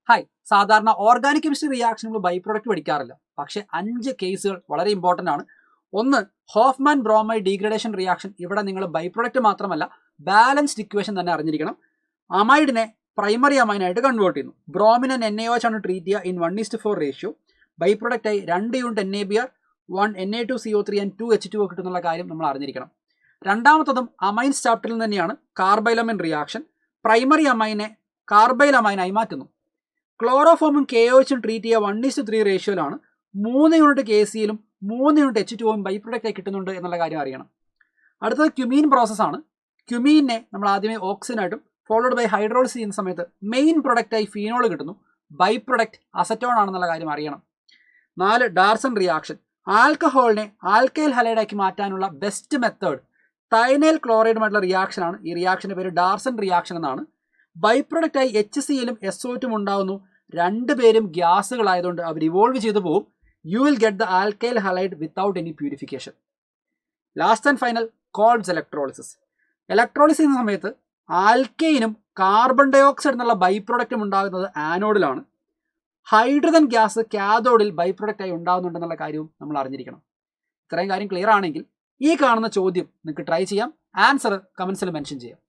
Hi, സാധാരണ organic chemistry reaction നമ്മൾ by product പഠിക്കാറില്ല. പക്ഷേ 5 കേസുകൾ വളരെ ഇമ്പോർട്ടൻ്റ് ആണ്. ഒന്ന്, ഹോഫ്മാൻ ബ്രോമൈഡ് ഡീഗ്രഡേഷൻ റിയാക്ഷൻ. ഇവിടെ നിങ്ങൾ ബൈ പ്രൊഡക്റ്റ് മാത്രമല്ല ബാലൻസ്ഡ് ഇക്വേഷൻ തന്നെ അറിഞ്ഞിരിക്കണം. അമൈഡിനെ പ്രൈമറി അമൈനായിട്ട് കൺവേർട്ട് ചെയ്യുന്നു. ബ്രോമിനെ NaOH ആണ് ട്രീറ്റ് ചെയ്യുക ഇൻ 1:4 റേഷ്യോ. ബൈ പ്രൊഡക്റ്റായി 2 unit NaBr, 1 Na2CO3 and 2 H2O കിട്ടുന്നുള്ള കാര്യം നമ്മൾ അറിഞ്ഞിരിക്കണം. രണ്ടാമത്തതും അമൈൻസ് ചാപ്റ്ററിൽ തന്നെയാണ് കാർബൈലമൈൻ റിയാക്ഷൻ. പ്രൈമറി അമൈനെ കാർബൈൽ അമൈനായി മാറ്റുന്നു. ക്ലോറോഫോമും KOHും ട്രീറ്റ് ചെയ്യുക 1:3 റേഷ്യോയിലാണ്. 3 യൂണിറ്റ് KCയിലും 3 യൂണിറ്റ് H2Oയും ബൈ പ്രൊഡക്റ്റായി കിട്ടുന്നുണ്ട് എന്നുള്ള കാര്യം അറിയണം. അടുത്തത് ക്യുമീൻ പ്രോസസ്സാണ്. ക്യുമീനെ നമ്മൾ ആദ്യമേ ഓക്സിനായിട്ടും ഫോളോഡ് ബൈ ഹൈഡ്രോളിസിസ് ചെയ്യുന്ന സമയത്ത് മെയിൻ പ്രൊഡക്റ്റായി ഫീനോൾ കിട്ടുന്നു. ബൈ പ്രൊഡക്റ്റ് അസറ്റോൺ ആണെന്നുള്ള കാര്യം അറിയണം. 4, ഡാർസൺ റിയാക്ഷൻ. ആൽക്കഹോളിനെ ആൽക്കൈൽ ഹലൈഡാക്കി മാറ്റാനുള്ള ബെസ്റ്റ് മെത്തേഡ് തൈനൈൽ ക്ലോറൈഡുമായിട്ടുള്ള റിയാക്ഷനാണ്. ഈ റിയാക്ഷൻ്റെ പേര് ഡാർസൺ റിയാക്ഷൻ എന്നാണ്. ബൈ പ്രൊഡക്റ്റായി HClലും SO2 ഉണ്ടാകുന്നു. രണ്ടുപേരും ഗ്യാസുകളായതുകൊണ്ട് അവർ ഇവോൾവ് ചെയ്തു പോകും. You will get the alkyl halide without any purification. Last and final, Kolbe's electrolysis. Electrolysis ചെയ്യുന്ന സമയത്ത് ആൽക്കൈനും കാർബൺ ഡൈ ഓക്സൈഡ് എന്നുള്ള ബൈ പ്രൊഡക്റ്റും ഉണ്ടാകുന്നത് ആനോഡിലാണ്. ഹൈഡ്രജൻ ഗ്യാസ് കാഥോഡിൽ ബൈ പ്രൊഡക്റ്റായി ഉണ്ടാകുന്നുണ്ടെന്നുള്ള കാര്യവും നമ്മൾ അറിഞ്ഞിരിക്കണം. ഇത്രയും കാര്യം ക്ലിയർ ആണെങ്കിൽ ഈ കാണുന്ന ചോദ്യം നിങ്ങൾക്ക് ട്രൈ ചെയ്യാം. ആൻസർ കമൻസിൽ മെൻഷൻ ചെയ്യാം.